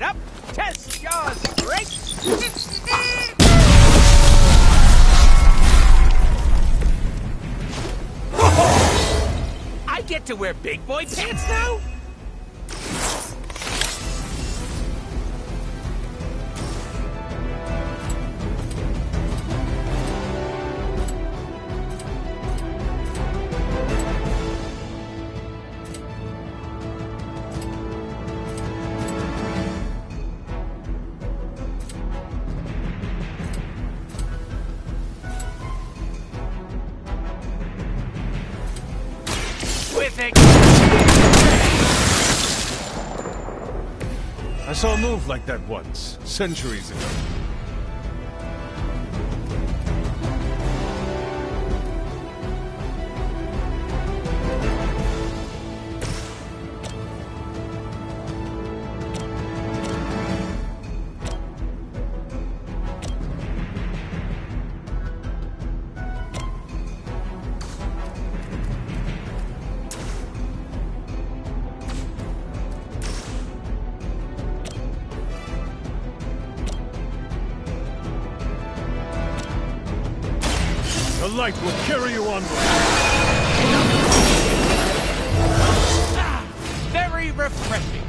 right up. Test your strength. I get to wear big boy pants now? I saw a move like that once, centuries ago. The light will carry you onward. Very refreshing.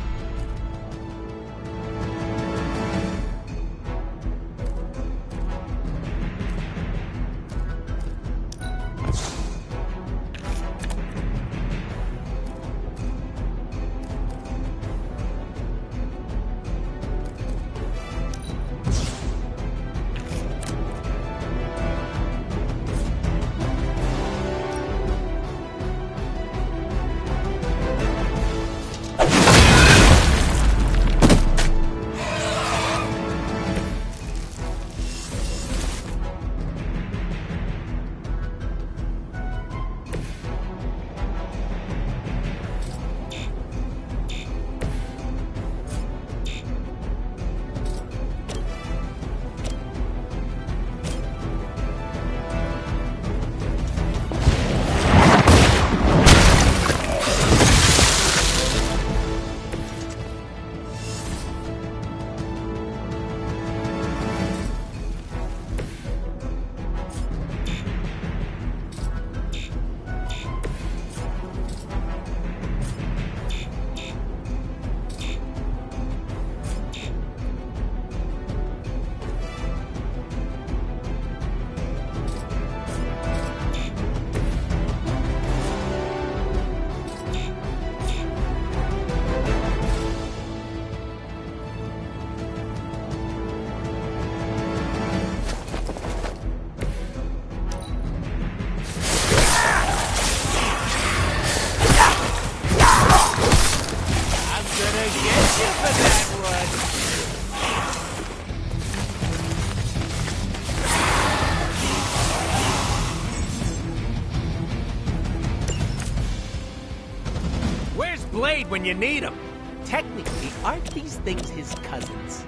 Where's Blade when you need him? Technically, aren't these things his cousins?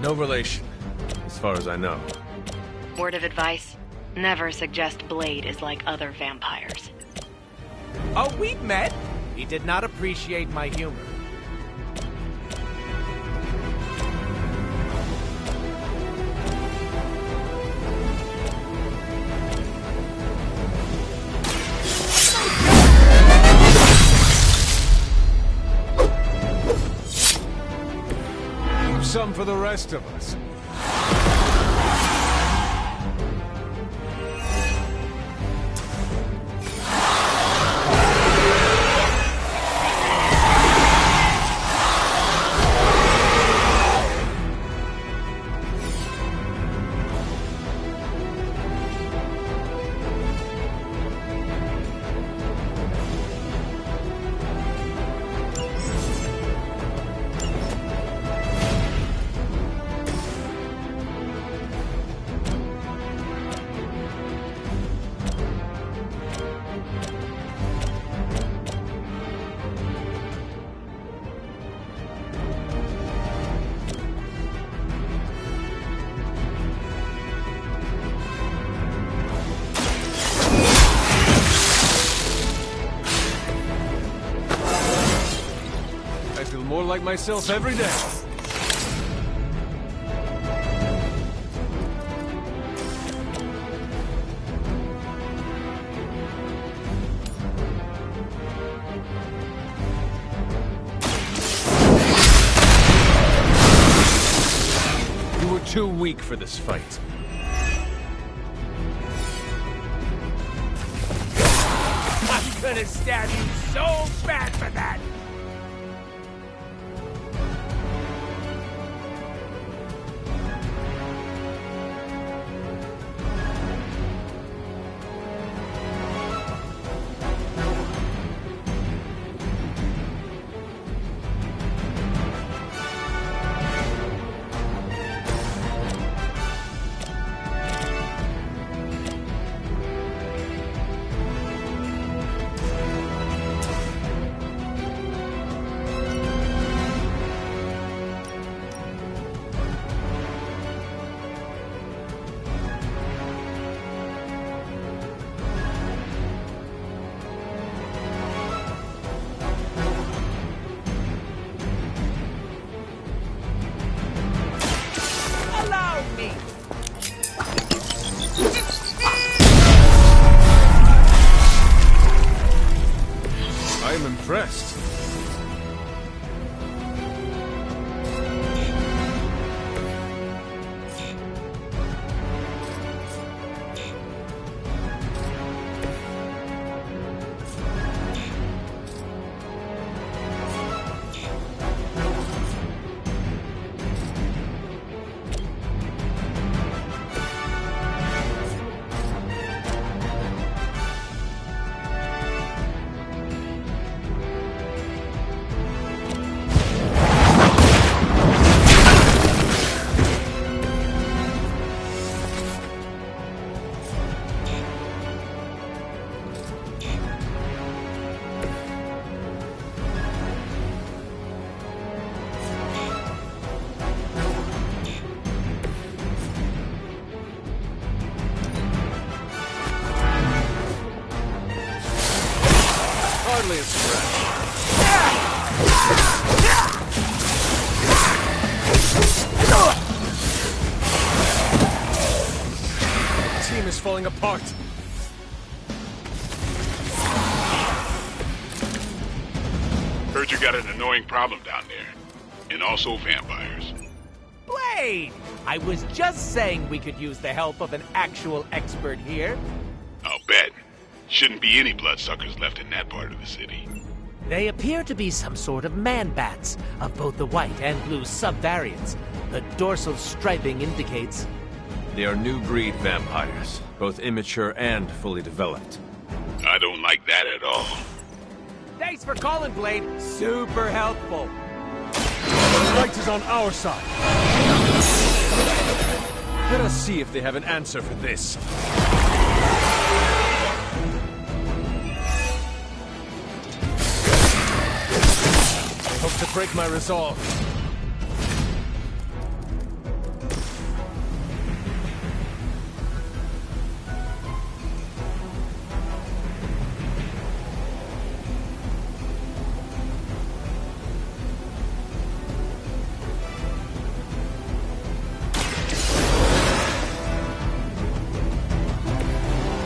No relation, as far as I know. Word of advice: never suggest Blade is like other vampires. Oh, we've met. He did not appreciate my humor. Some for the rest of us. More like myself every day. too weak for this fight. I'm gonna stab you so bad for that! Allow me! I am impressed. Hardly a scratch. The team is falling apart. Heard you got an annoying problem down there. And also vampires. Blade! I was just saying we could use the help of an actual expert here. I'll bet. Shouldn't be any bloodsuckers left in that part of the city. They appear to be some sort of man-bats, of both the white and blue subvariants. The dorsal striping indicates... They are new breed vampires, both immature and fully developed. I don't like that at all. Thanks for calling, Blade. Super helpful. The light is on our side. Let us see if they have an answer for this. I hope to break my resolve.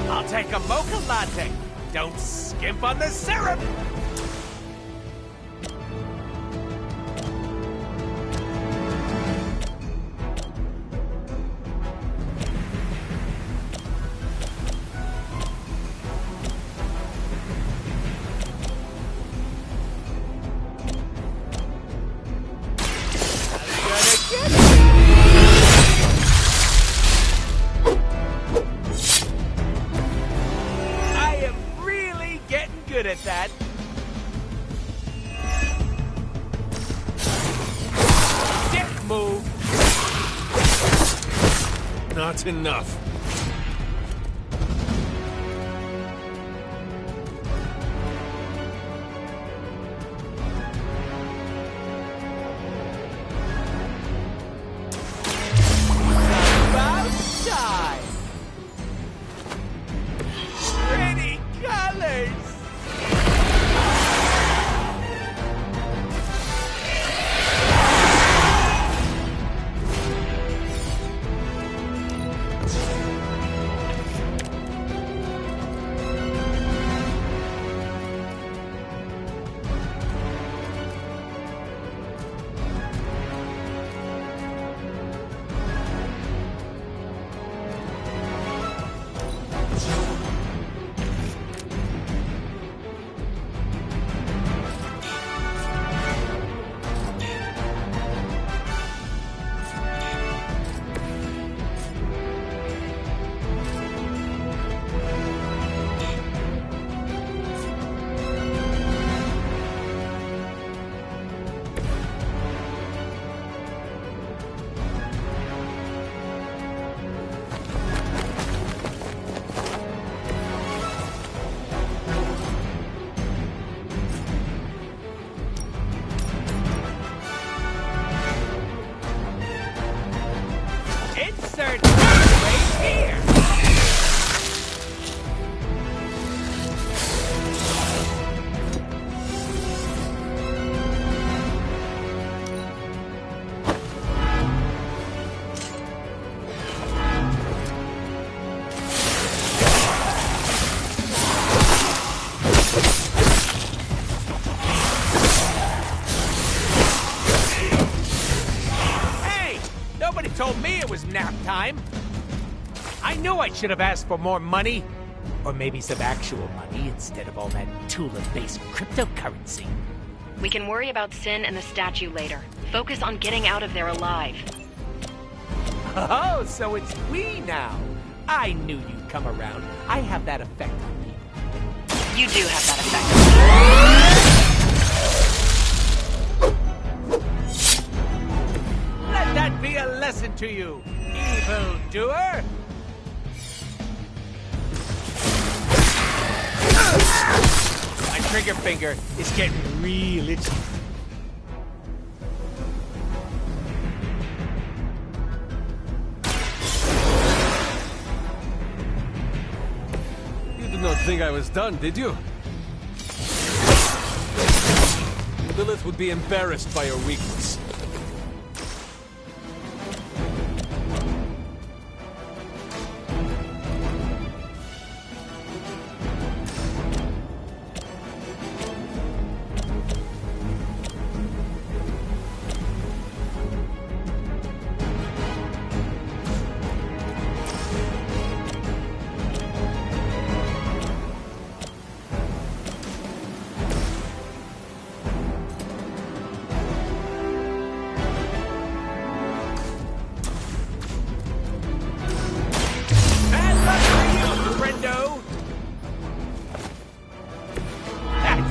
I'll take a mocha latte. Don't skimp on the syrup. I am really getting good at that. Dick move. Not enough. About time. Pretty colors. was nap time. I knew I should have asked for more money. Or maybe some actual money instead of all that Tula-based cryptocurrency. We can worry about Sin and the statue later. Focus on getting out of there alive. Oh, so it's we now. I knew you'd come around. I have that effect on people. You do have that effect. Let that be a lesson to you, evildoer! My trigger finger is getting real itchy. You did not think I was done, did you? Lilith would be embarrassed by your weakness.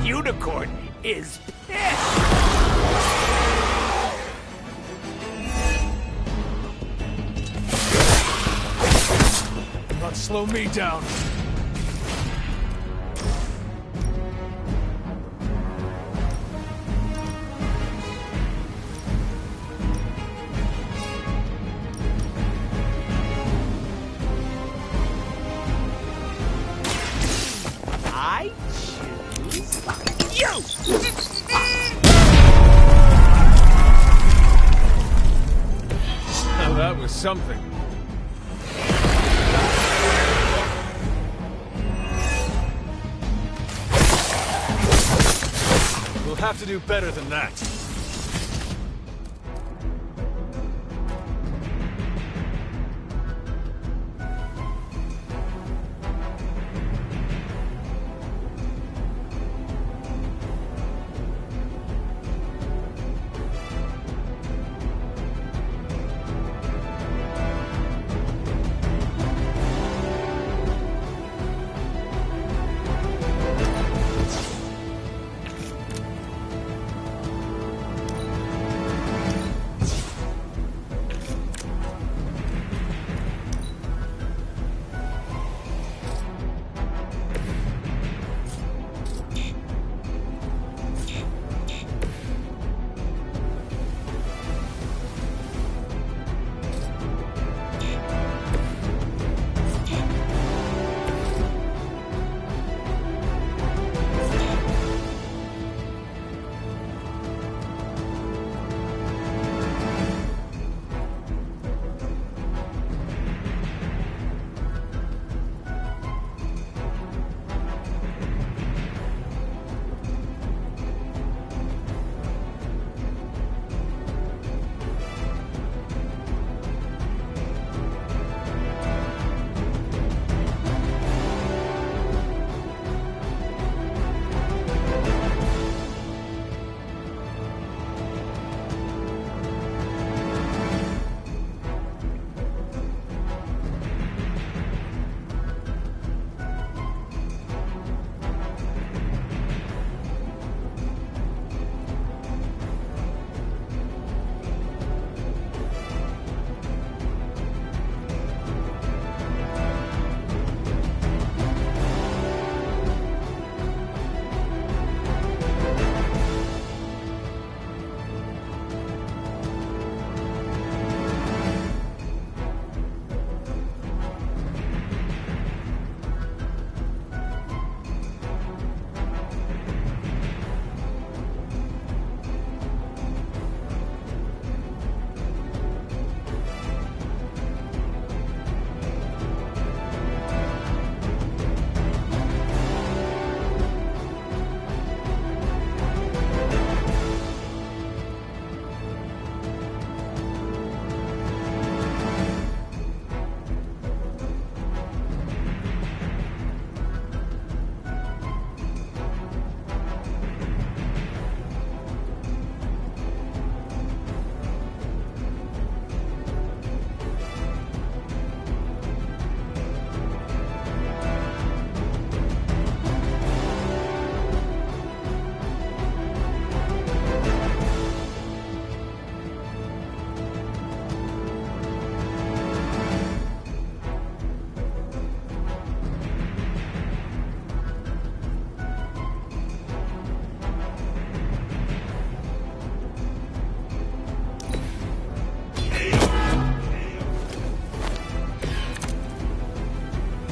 Unicorn is pissed! Not slow me down. I choose you! Now that was something. We'll have to do better than that.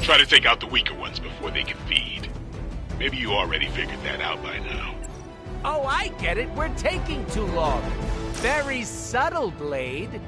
Try to take out the weaker ones before they can feed. Maybe you already figured that out by now. Oh, I get it. We're taking too long. Very subtle, Blade.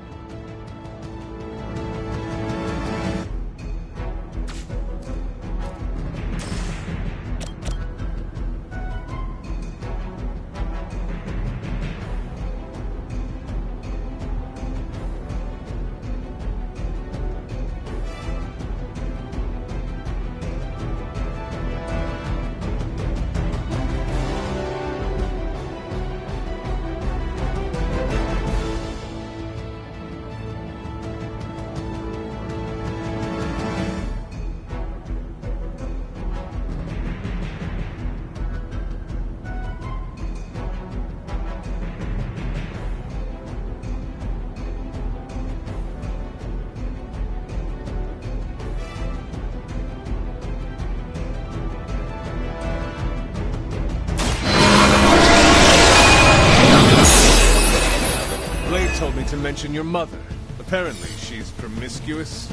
Blade told me to mention your mother. Apparently, she's promiscuous.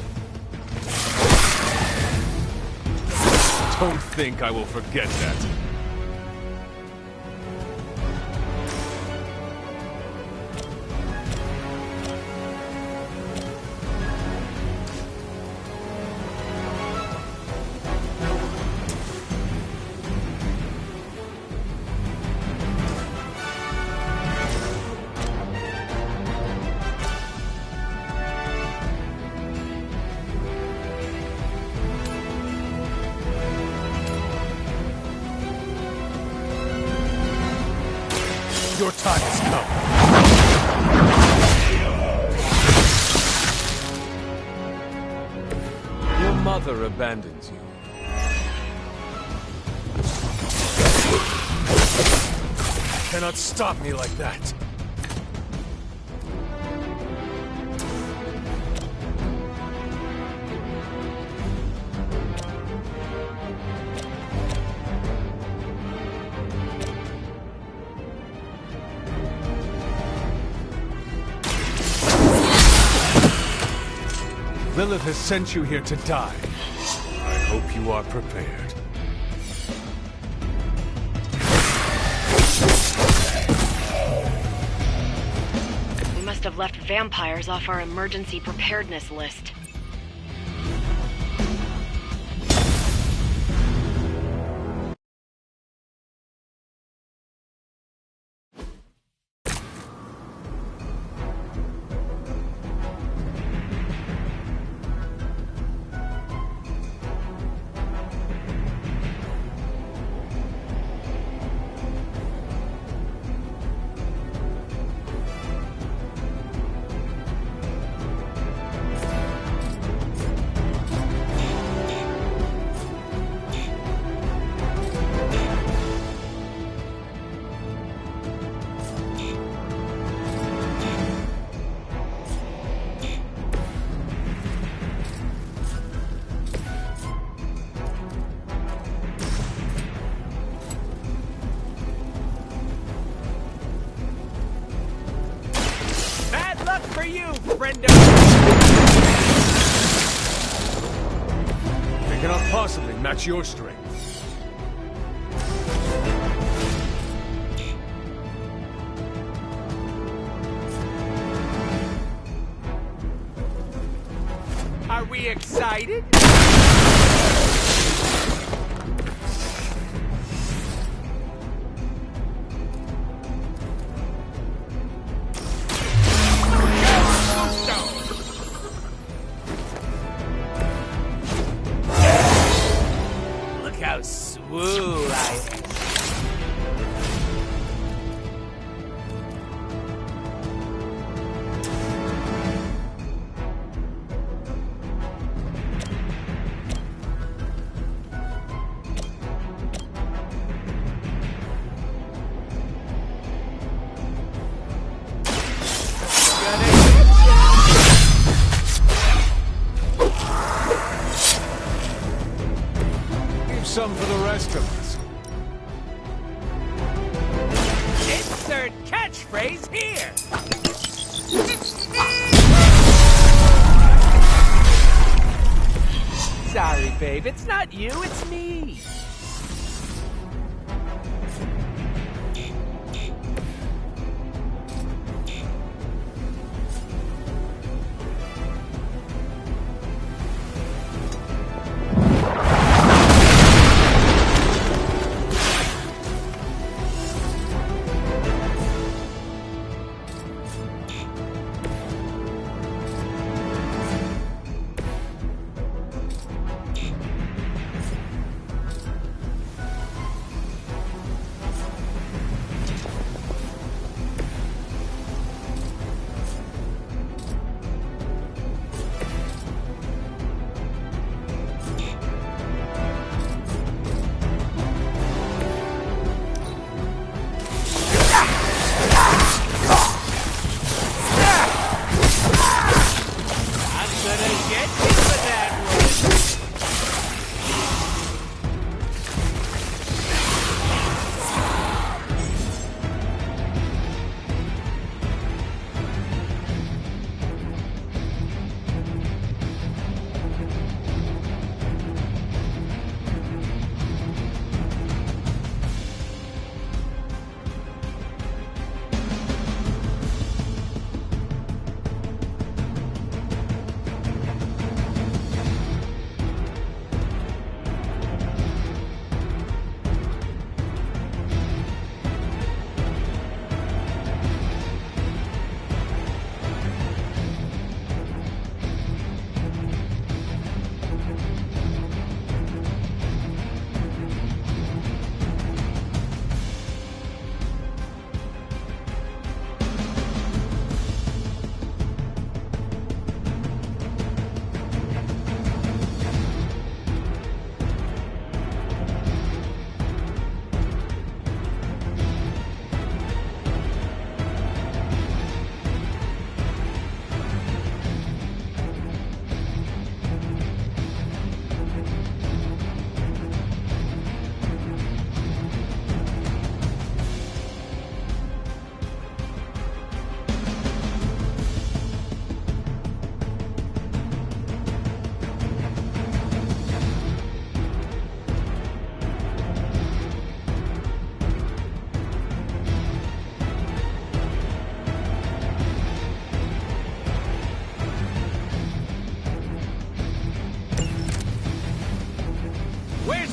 Don't think I will forget that. Your time has come. Your mother abandons you. You cannot stop me like that. Lilith has sent you here to die. I hope you are prepared. We must have left vampires off our emergency preparedness list. For you, friendo! They cannot possibly match your strength. Are we excited? How swole I am. Some for the rest of us. Insert catchphrase here! Sorry, babe. It's not you, it's me.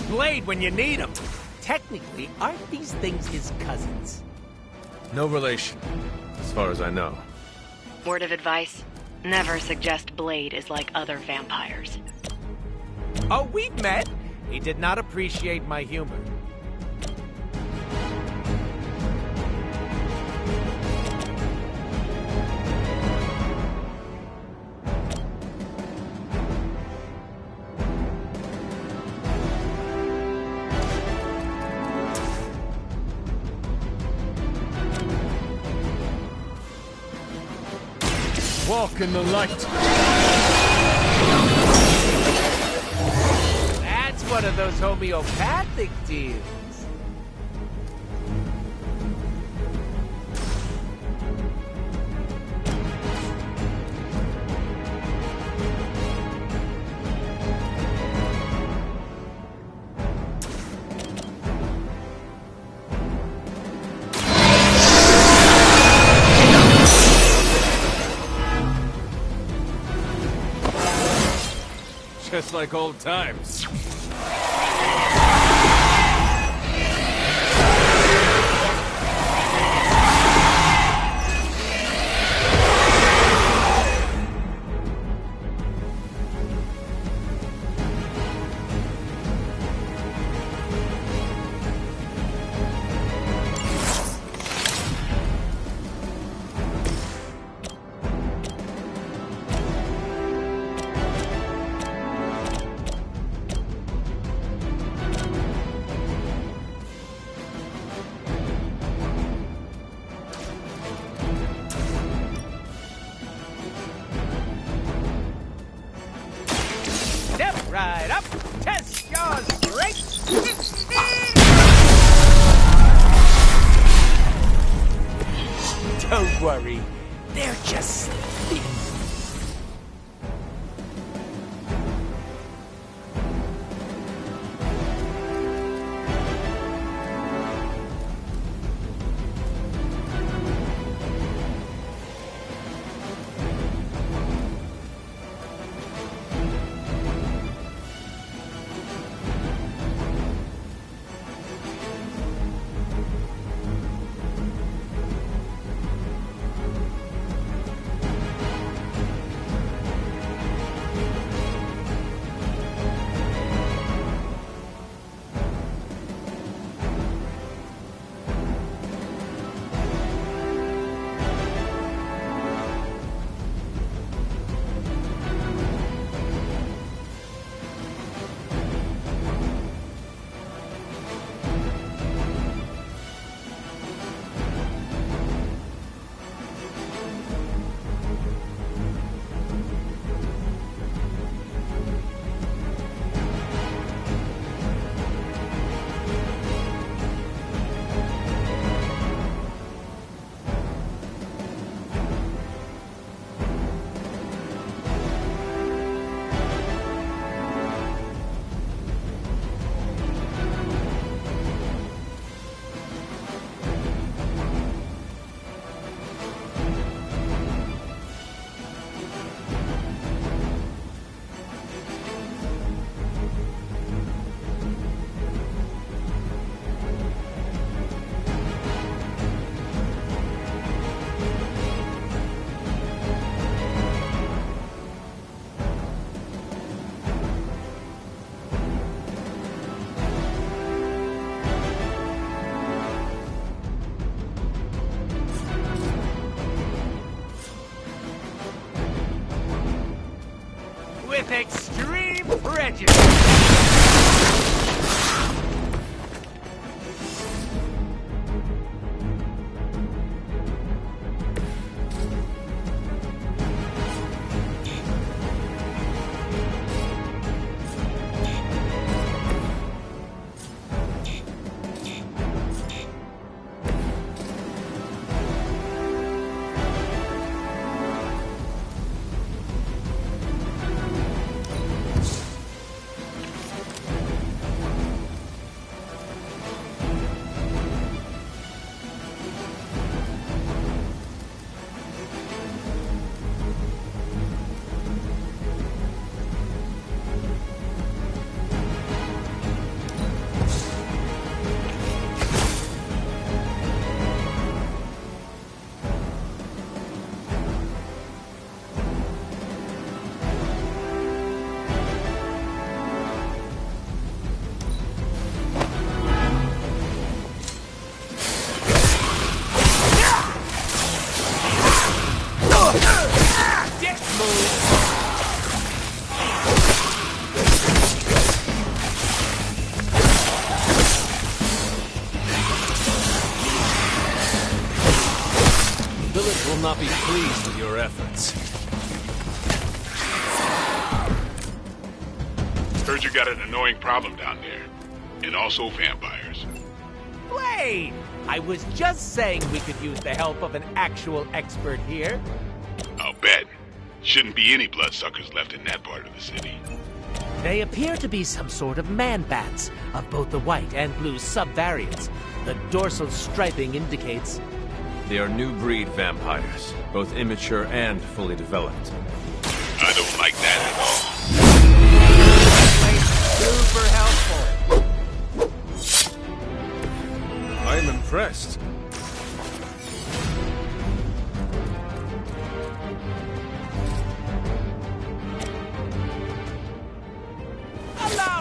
Blade when you need him. Technically, aren't these things his cousins? No relation, as far as I know. Word of advice: never suggest Blade is like other vampires. Oh, we've met. He did not appreciate my humor. Walk in the light. That's one of those homeopathic deals. Just like old times. Right up, test your strength. Don't worry, they're just sleeping. with extreme prejudice. Lilith will not be pleased with your efforts. Heard you got an annoying problem down there. And also vampires. Wait! I was just saying we could use the help of an actual expert here. I'll bet. Shouldn't be any bloodsuckers left in that part of the city. They appear to be some sort of man-bats, of both the white and blue subvariants. The dorsal striping indicates... They are new breed vampires, both immature and fully developed. I don't like that at all. Super helpful. I am impressed. Hello!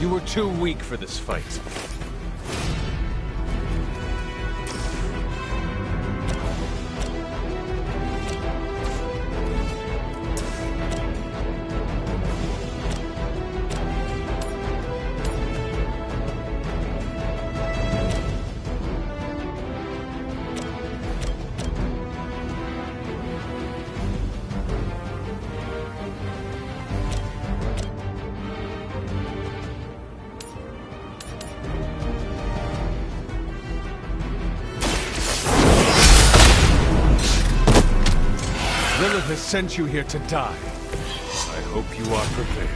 You were too weak for this fight. Lilith has sent you here to die. I hope you are prepared.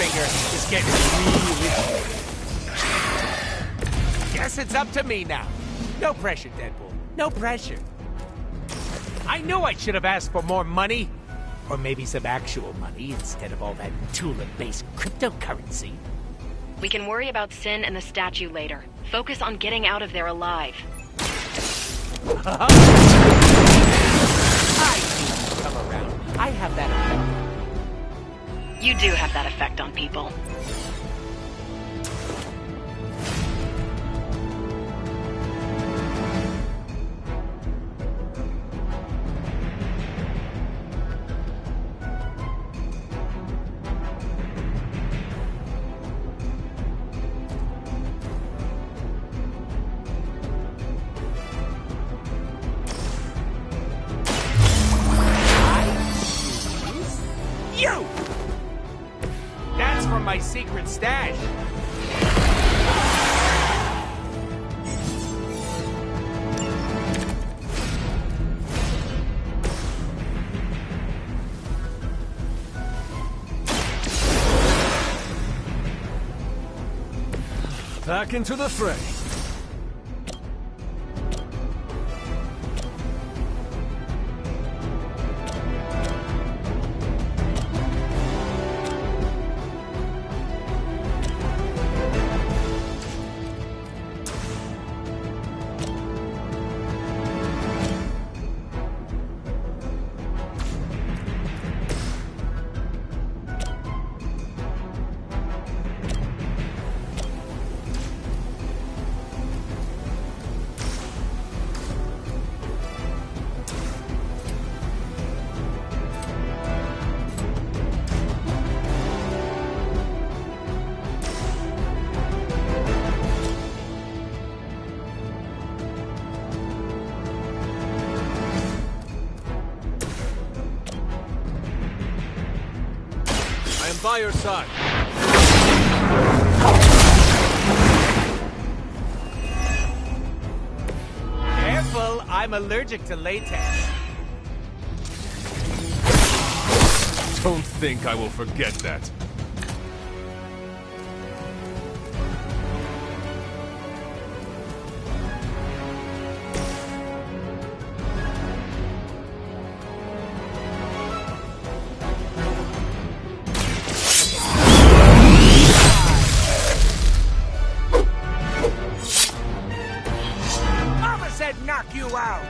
finger is getting really... Guess it's up to me now. No pressure, Deadpool. No pressure. I knew I should have asked for more money. Or maybe some actual money instead of all that Tula-based cryptocurrency. We can worry about Sin and the statue later. Focus on getting out of there alive. I knew you'd come around. I have that effect. You do have that effect on people. You! That's from my secret stash. Back into the fray. By your side. Careful, I'm allergic to latex. Don't think I will forget that. Knock you out!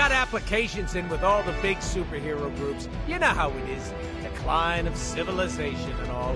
got applications in with all the big superhero groups. You know how it is. Decline of civilization and all.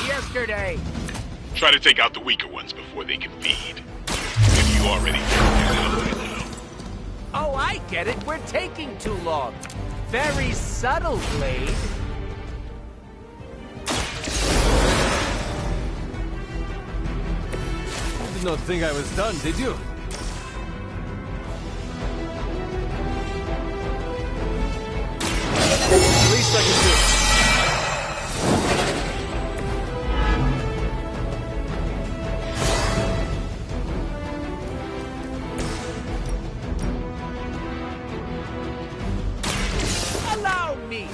Yesterday. Try to take out the weaker ones before they can feed. If you already figured it out by now. Oh, I get it. We're taking too long. Very subtle, Blade. You did not think I was done, did you? At least I can do it. Allow me.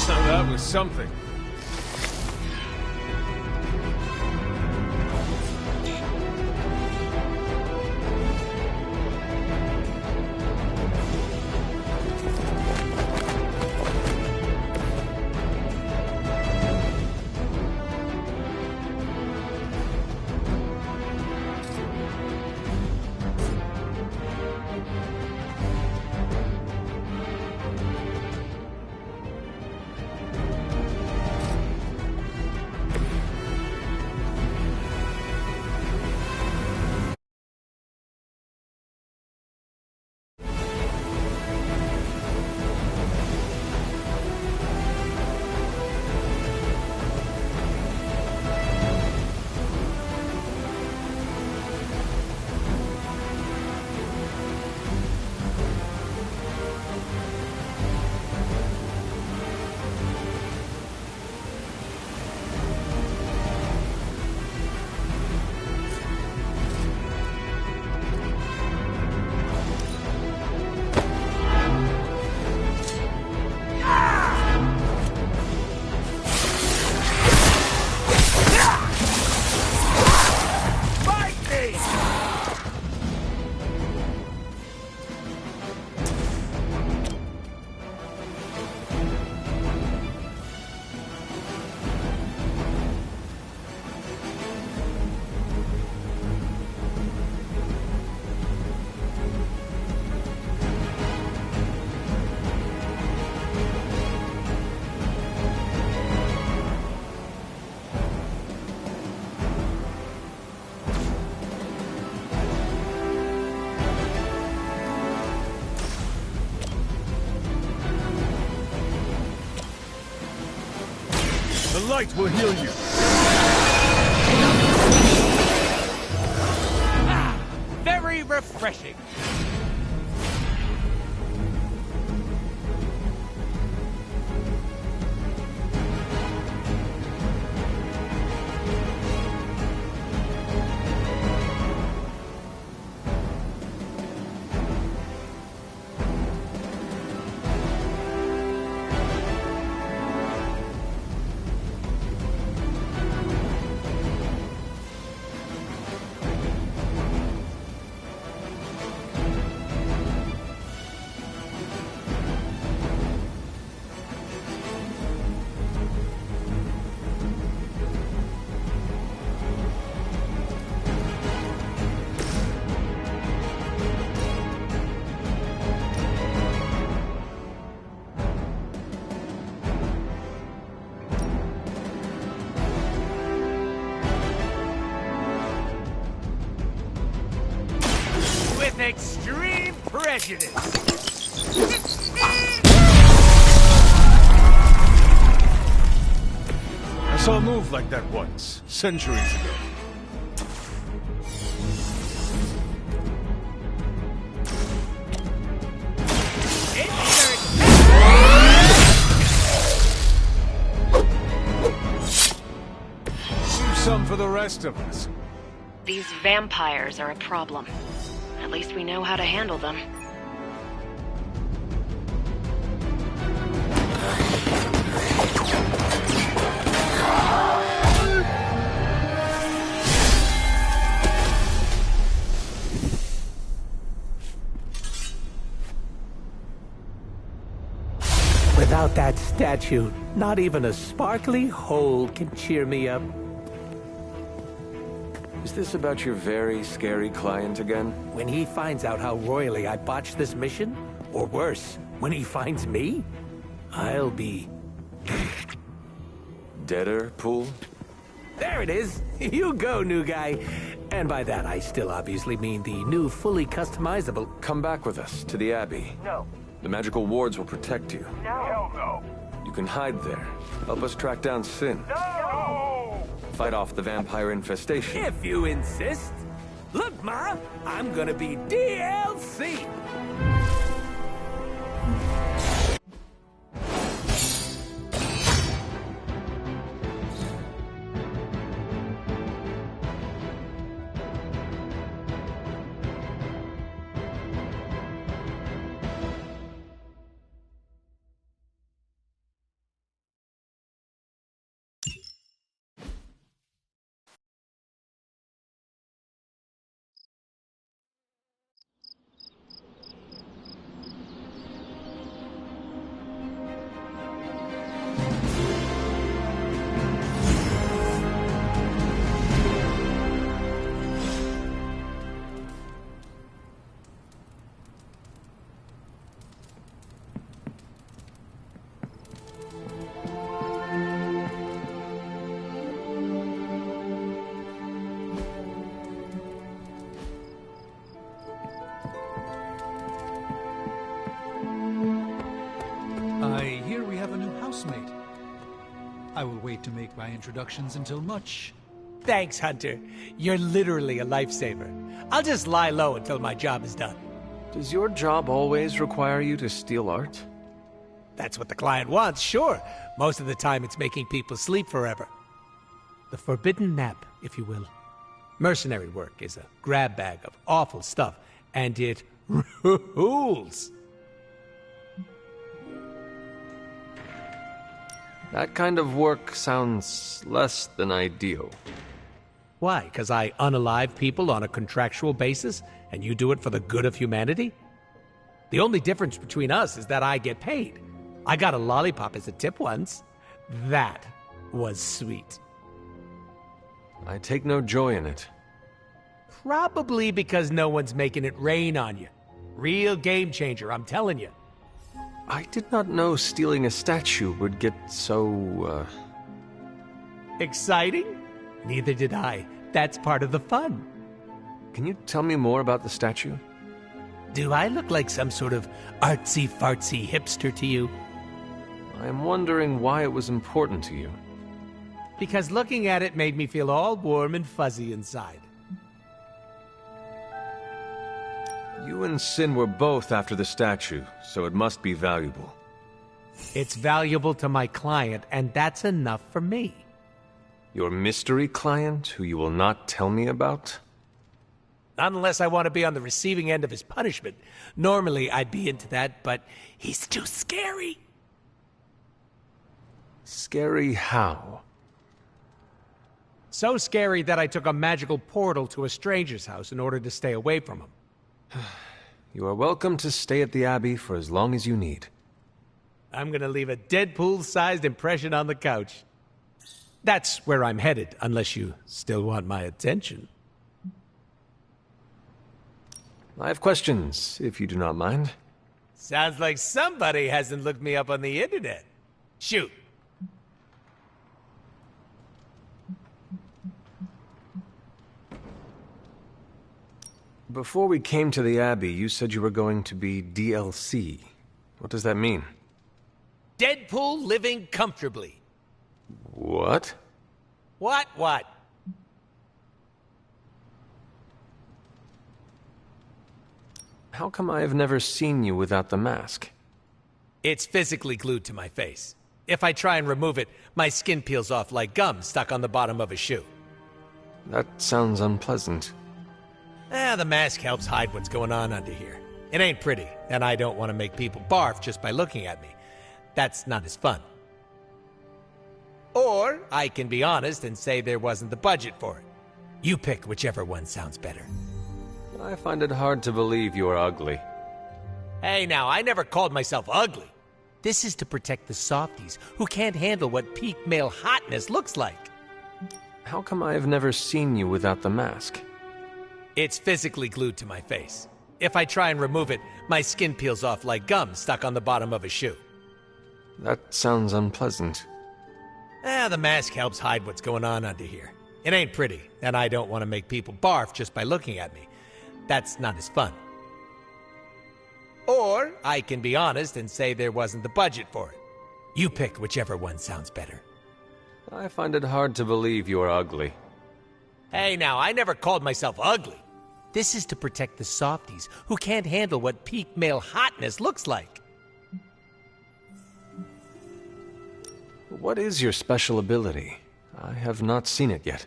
Now that was something. The light will heal you. Ah, very refreshing. extreme prejudice. I saw a move like that once, centuries ago. Leave some for the rest of us. These vampires are a problem. At least we know how to handle them. Without that statue, not even a sparkly hole can cheer me up. Is this about your very scary client again? When he finds out how royally I botched this mission, or worse, when he finds me, I'll be... Deader, Pool? There it is! You go, new guy! And by that, I still obviously mean the new, fully customizable... Come back with us to the Abbey. No. The magical wards will protect you. No. Hell no. You can hide there. Help us track down Sin. No! Fight off the vampire infestation. If you insist. Look, Ma, I'm gonna be DLC! I hear we have a new housemate. I will wait to make my introductions until much. Thanks, Hunter. You're literally a lifesaver. I'll just lie low until my job is done. Does your job always require you to steal art? That's what the client wants, sure. Most of the time it's making people sleep forever. The forbidden nap, if you will. Mercenary work is a grab bag of awful stuff, and it rules. That kind of work sounds less than ideal. Why? Because I unalive people on a contractual basis, and you do it for the good of humanity? The only difference between us is that I get paid. I got a lollipop as a tip once. That was sweet. I take no joy in it. Probably because no one's making it rain on you. Real game changer, I'm telling you. I did not know stealing a statue would get so, Exciting? Neither did I. That's part of the fun. Can you tell me more about the statue? Do I look like some sort of artsy-fartsy hipster to you? I'm wondering why it was important to you. Because looking at it made me feel all warm and fuzzy inside. You and Sin were both after the statue, so it must be valuable. It's valuable to my client, and that's enough for me. Your mystery client, who you will not tell me about? Not unless I want to be on the receiving end of his punishment. Normally, I'd be into that, but he's too scary. Scary how? So scary that I took a magical portal to a stranger's house in order to stay away from him. You are welcome to stay at the Abbey for as long as you need. I'm gonna leave a Deadpool-sized impression on the couch. That's where I'm headed, unless you still want my attention. I have questions, if you do not mind. Sounds like somebody hasn't looked me up on the internet. Shoot. Before we came to the Abbey, you said you were going to be DLC. What does that mean? Deadpool living comfortably. What? What? How come I have never seen you without the mask? It's physically glued to my face. If I try and remove it, my skin peels off like gum stuck on the bottom of a shoe. That sounds unpleasant. The mask helps hide what's going on under here. It ain't pretty, and I don't want to make people barf just by looking at me. That's not as fun. Or I can be honest and say there wasn't the budget for it. You pick whichever one sounds better. I find it hard to believe you are ugly. Hey now, I never called myself ugly. This is to protect the softies who can't handle what peak male hotness looks like. How come I have never seen you without the mask? It's physically glued to my face. If I try and remove it, my skin peels off like gum stuck on the bottom of a shoe. That sounds unpleasant. The mask helps hide what's going on under here. It ain't pretty, and I don't want to make people barf just by looking at me. That's not as fun. Or I can be honest and say there wasn't the budget for it. You pick whichever one sounds better. I find it hard to believe you are ugly. Hey now, I never called myself ugly. This is to protect the softies who can't handle what peak male hotness looks like. What is your special ability? I have not seen it yet.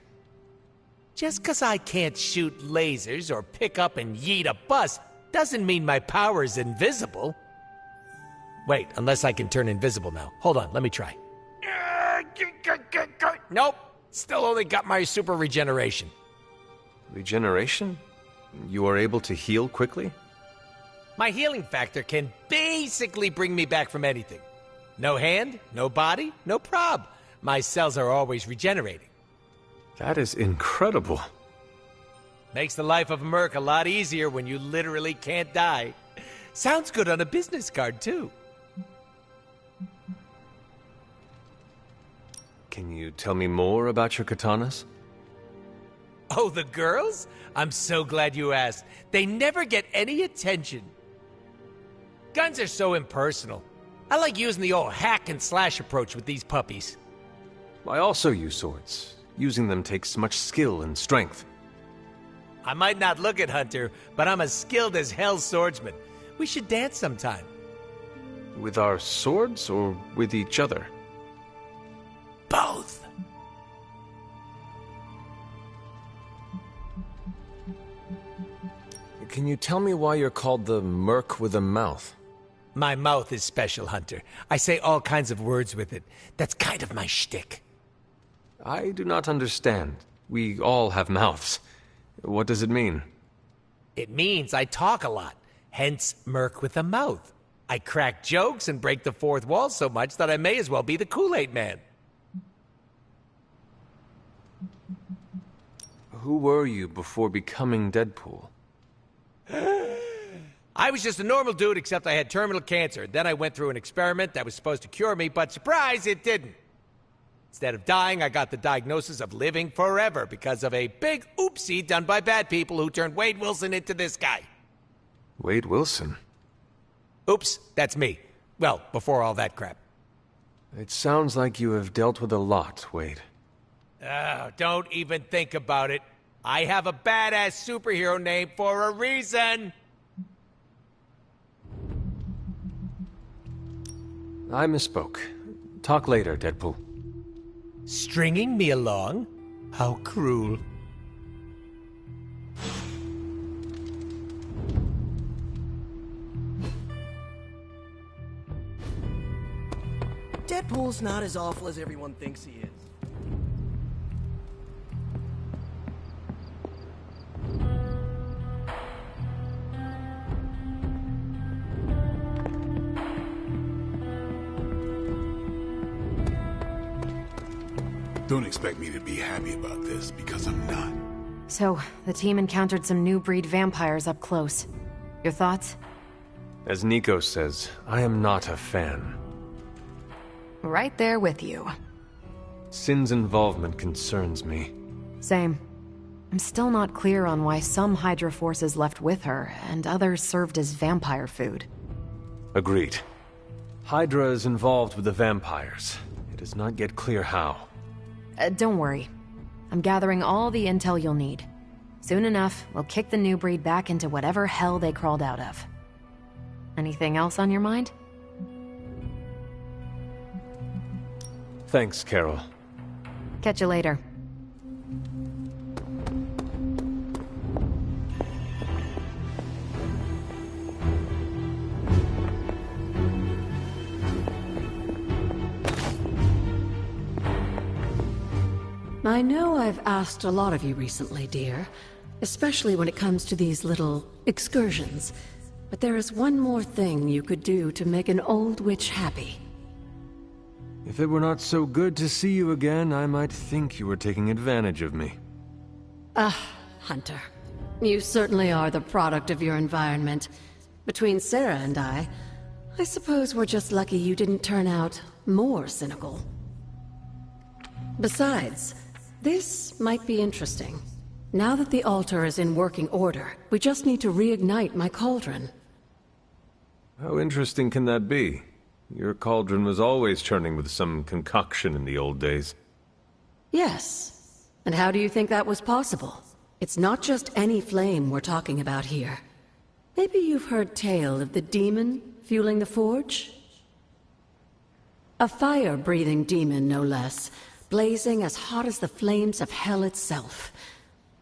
Just 'cause I can't shoot lasers or pick up and yeet a bus doesn't mean my power is invisible. Wait, unless I can turn invisible now. Hold on, let me try. Nope, still only got my super regeneration. Regeneration? You are able to heal quickly? My healing factor can basically bring me back from anything. No hand, no body, no prob. My cells are always regenerating. That is incredible. Makes the life of a merc a lot easier when you literally can't die. Sounds good on a business card, too. Can you tell me more about your katanas? Oh, the girls? I'm so glad you asked. They never get any attention. Guns are so impersonal. I like using the old hack and slash approach with these puppies. I also use swords. Using them takes much skill and strength. I might not look it, Hunter, but I'm as skilled as hell swordsman. We should dance sometime. With our swords or with each other? Both. Can you tell me why you're called the Merc with a Mouth? My mouth is special, Hunter. I say all kinds of words with it. That's kind of my shtick. I do not understand. We all have mouths. What does it mean? It means I talk a lot, hence Merc with a Mouth. I crack jokes and break the fourth wall so much that I may as well be the Kool-Aid Man. Who were you before becoming Deadpool? I was just a normal dude, except I had terminal cancer. Then I went through an experiment that was supposed to cure me, but surprise, it didn't. Instead of dying, I got the diagnosis of living forever because of a big oopsie done by bad people who turned Wade Wilson into this guy. Wade Wilson? Oops, that's me. Well, before all that crap. It sounds like you have dealt with a lot, Wade. Don't even think about it. I have a badass superhero name for a reason. I misspoke. Talk later, Deadpool. Stringing me along? How cruel. Deadpool's not as awful as everyone thinks he is. Don't expect me to be happy about this, because I'm not. So, the team encountered some new breed vampires up close. Your thoughts? As Nico says, I am not a fan. Right there with you. Sin's involvement concerns me. Same. I'm still not clear on why some Hydra forces left with her, and others served as vampire food. Agreed. Hydra is involved with the vampires. It does not get clear how. Don't worry. I'm gathering all the intel you'll need. Soon enough, we'll kick the new breed back into whatever hell they crawled out of. Anything else on your mind? Thanks, Carol. Catch you later. I know I've asked a lot of you recently, dear, especially when it comes to these little excursions. But there is one more thing you could do to make an old witch happy. If it were not so good to see you again, I might think you were taking advantage of me. Hunter. You certainly are the product of your environment. Between Sarah and I suppose we're just lucky you didn't turn out more cynical. Besides, this might be interesting. Now that the altar is in working order, we just need to reignite my cauldron. How interesting can that be? Your cauldron was always churning with some concoction in the old days. Yes. And how do you think that was possible? It's not just any flame we're talking about here. Maybe you've heard tale of the demon fueling the forge? A fire-breathing demon, no less, blazing as hot as the flames of hell itself.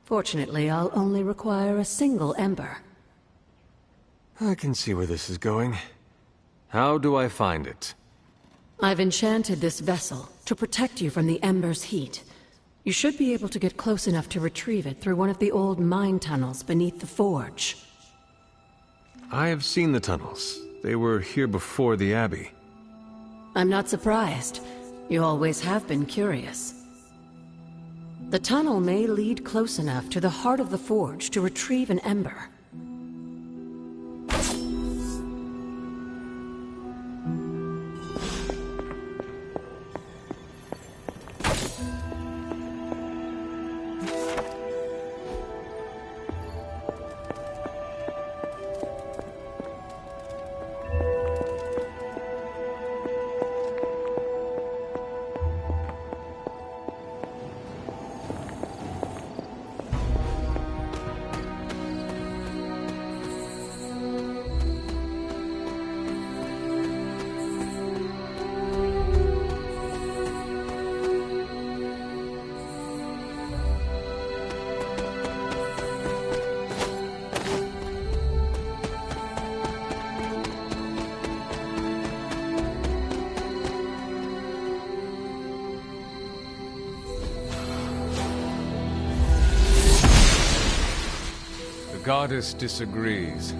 Fortunately, I'll only require a single ember. I can see where this is going. How do I find it? I've enchanted this vessel to protect you from the ember's heat. You should be able to get close enough to retrieve it through one of the old mine tunnels beneath the forge. I have seen the tunnels. They were here before the Abbey. I'm not surprised. You always have been curious. The tunnel may lead close enough to the heart of the forge to retrieve an ember. The goddess disagrees.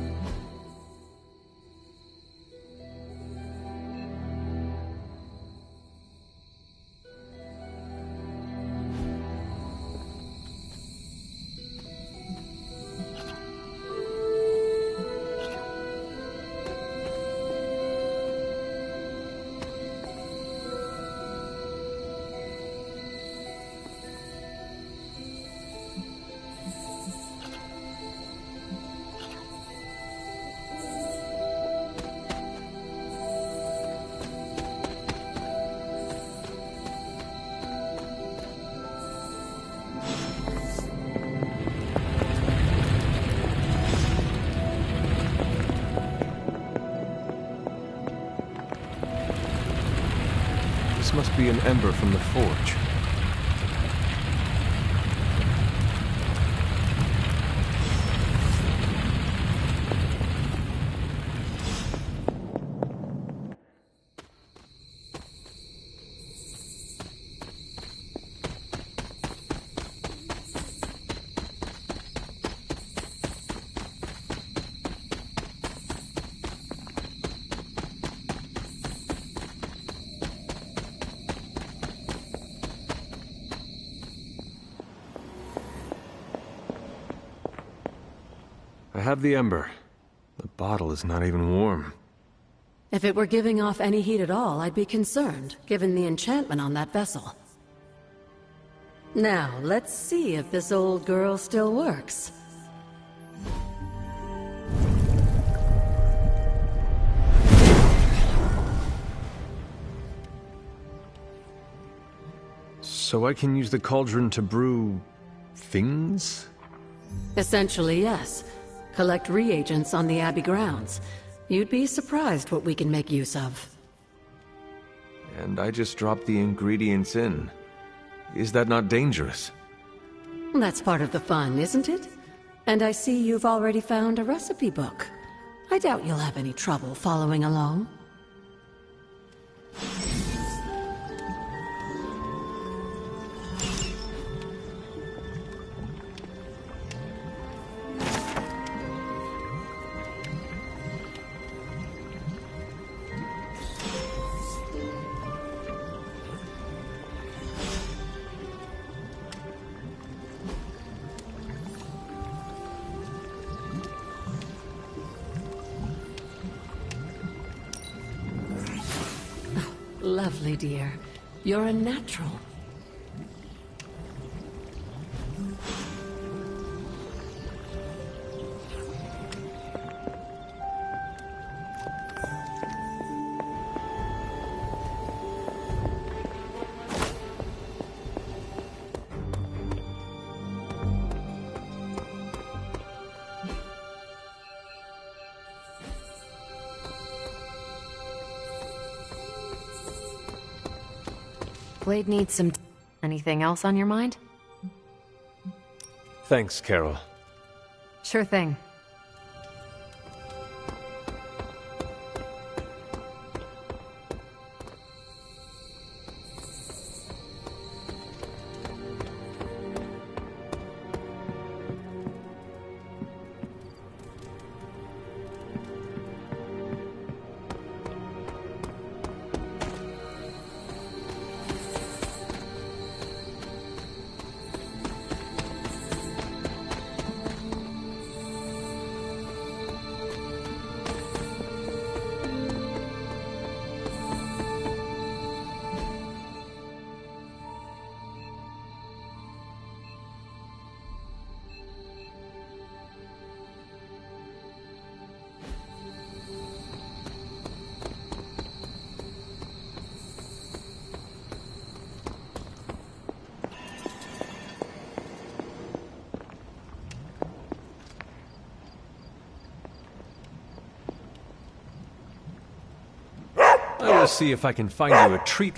This must be an ember from the forge. I have the ember. The bottle is not even warm. If it were giving off any heat at all, I'd be concerned, given the enchantment on that vessel. Now, let's see if this old girl still works. So I can use the cauldron to brew... things? Essentially, yes. Collect reagents on the Abbey grounds. You'd be surprised what we can make use of. And I just dropped the ingredients in. Is that not dangerous? That's part of the fun, isn't it? And I see you've already found a recipe book. I doubt you'll have any trouble following along. Lovely, dear. You're a natural. Blade needs some... Anything else on your mind? Thanks, Carol. Sure thing. I will see if I can find you a treat.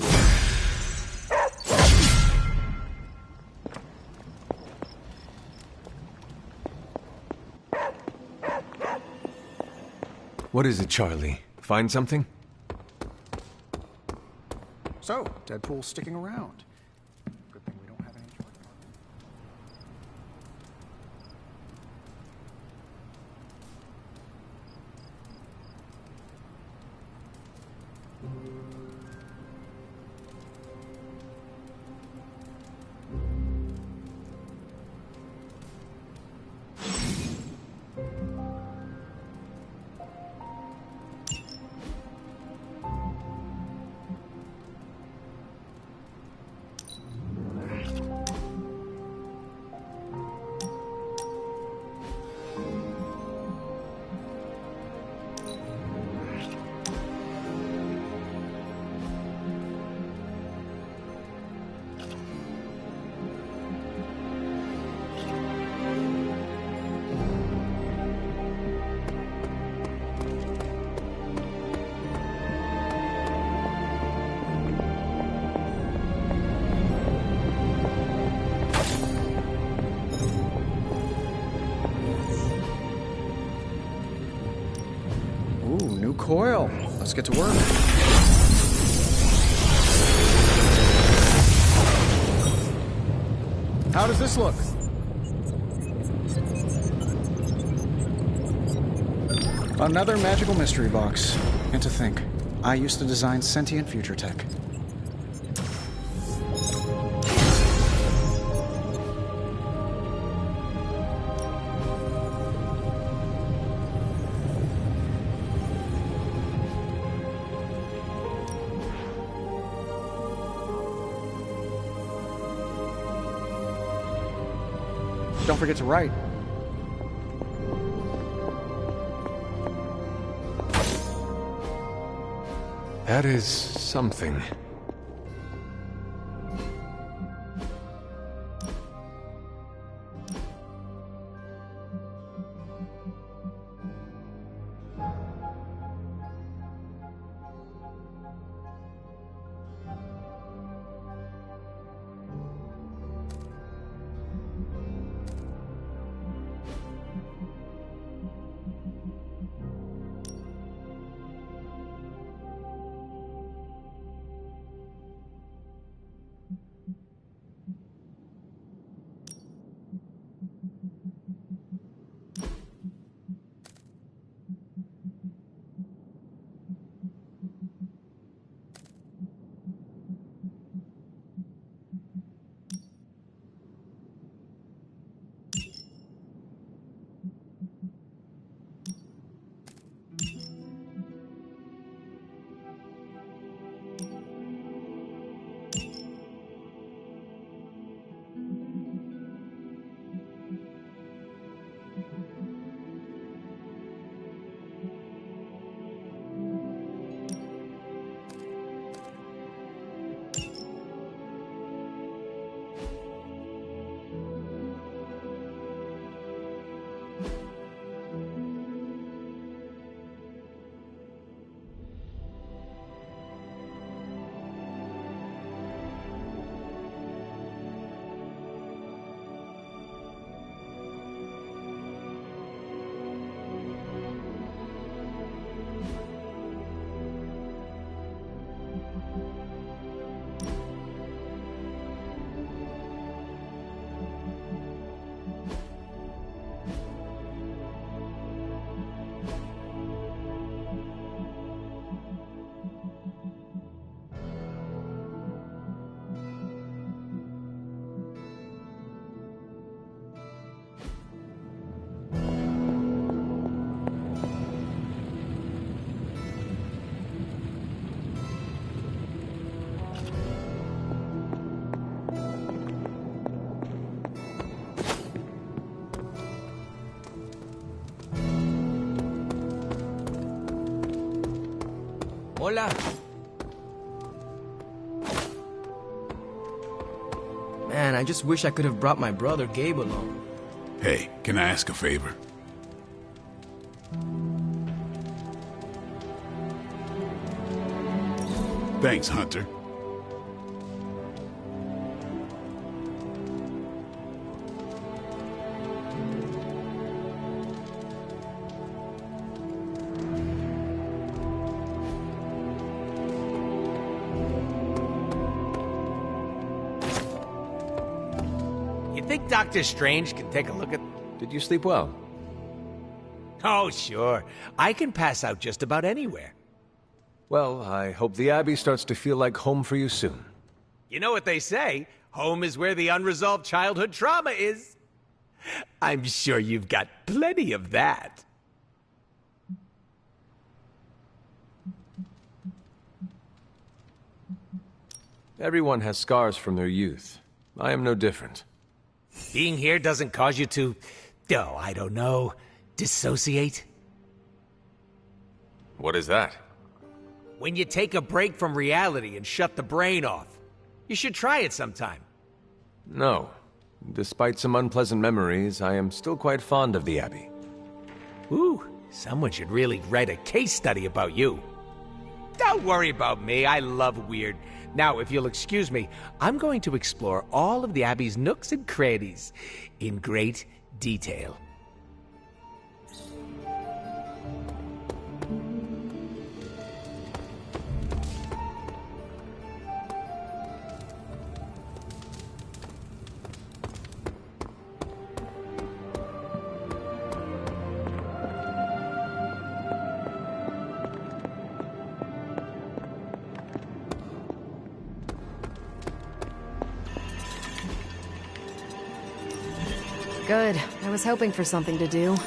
What is it, Charlie? Find something? So, Deadpool's sticking around. Good thing we don't have any George Martin. New coil. Let's get to work. How does this look? Another magical mystery box. And to think, I used to design sentient future tech. don't forget to write. That is something. Hola. Man, I just wish I could have brought my brother Gabe along. Hey, can I ask a favor? Thanks, Hunter. You think Doctor Strange can take a look at... Did you sleep well? Oh, sure. I can pass out just about anywhere. Well, I hope the Abbey starts to feel like home for you soon. You know what they say, home is where the unresolved childhood trauma is. I'm sure you've got plenty of that. Everyone has scars from their youth. I am no different. Being here doesn't cause you to, oh, I don't know, dissociate? What is that? When you take a break from reality and shut the brain off. You should try it sometime. No. Despite some unpleasant memories, I am still quite fond of the Abbey. Ooh, someone should really write a case study about you. Don't worry about me, I love weird. Now, if you'll excuse me, I'm going to explore all of the Abbey's nooks and crannies in great detail. Good. I was hoping for something to do. Okay,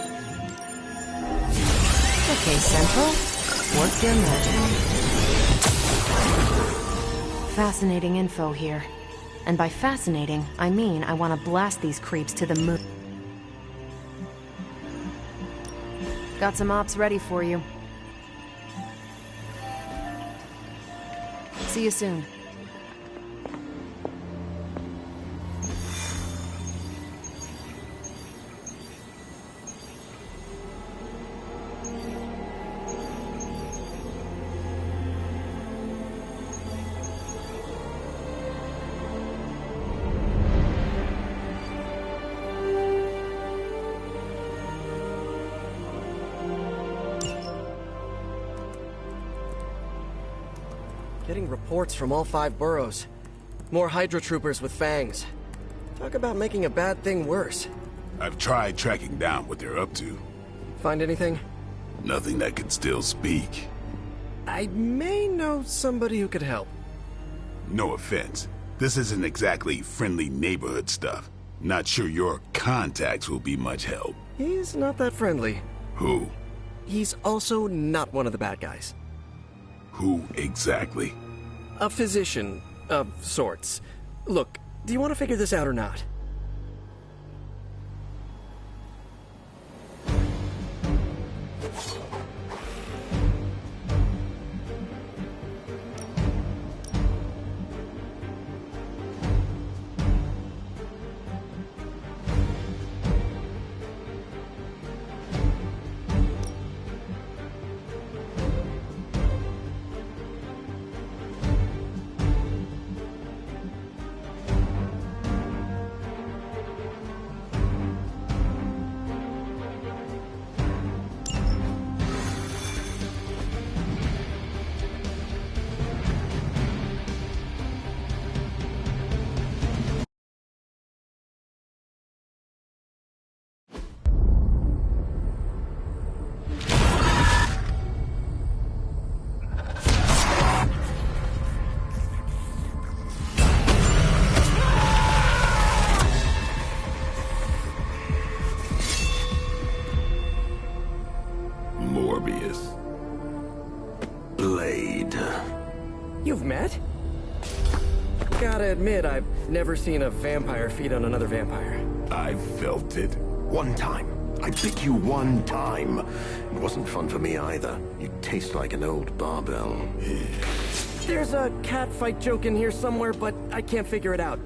Central. Work your magic. Fascinating info here. And by fascinating, I mean I want to blast these creeps to the moon. Got some ops ready for you. See you soon. Getting reports from all 5 boroughs. More Hydra troopers with fangs. Talk about making a bad thing worse. I've tried tracking down what they're up to. Find anything? Nothing that can still speak. I may know somebody who could help. No offense. This isn't exactly friendly neighborhood stuff. Not sure your contacts will be much help. He's not that friendly. Who? He's also not one of the bad guys. Who exactly? A physician of sorts. Look, do you want to figure this out or not? Morbius. Blade. You've met? Gotta admit, I've never seen a vampire feed on another vampire. I felt it. One time. I bit you one time. It wasn't fun for me either. You taste like an old barbell. There's a cat fight joke in here somewhere, but I can't figure it out.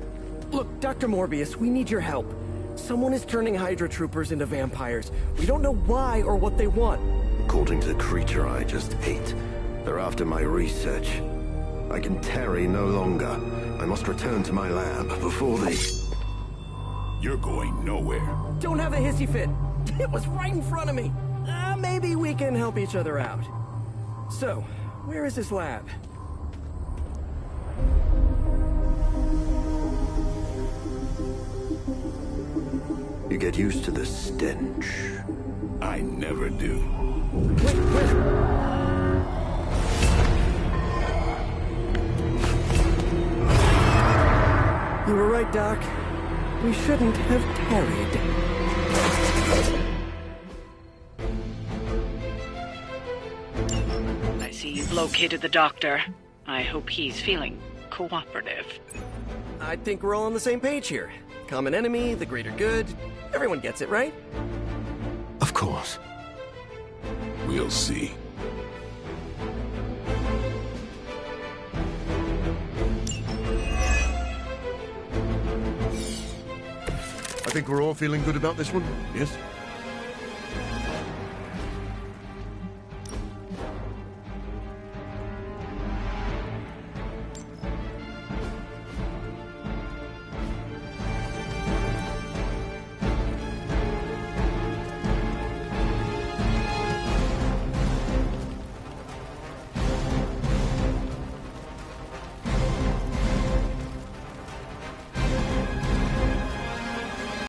Look, Dr. Morbius, we need your help. Someone is turning Hydra troopers into vampires. We don't know why or what they want. According to the creature I just ate, they're after my research. I can tarry no longer. I must return to my lab before they... You're going nowhere. Don't have a hissy fit. It was right in front of me. Maybe we can help each other out. So, where is this lab? You get used to the stench. I never do. Wait. You were right, Doc. We shouldn't have tarried. I see you've located the doctor. I hope he's feeling cooperative. I think we're all on the same page here. Common enemy, the greater good. Everyone gets it, right? Of course. We'll see. I think we're all feeling good about this one, yes?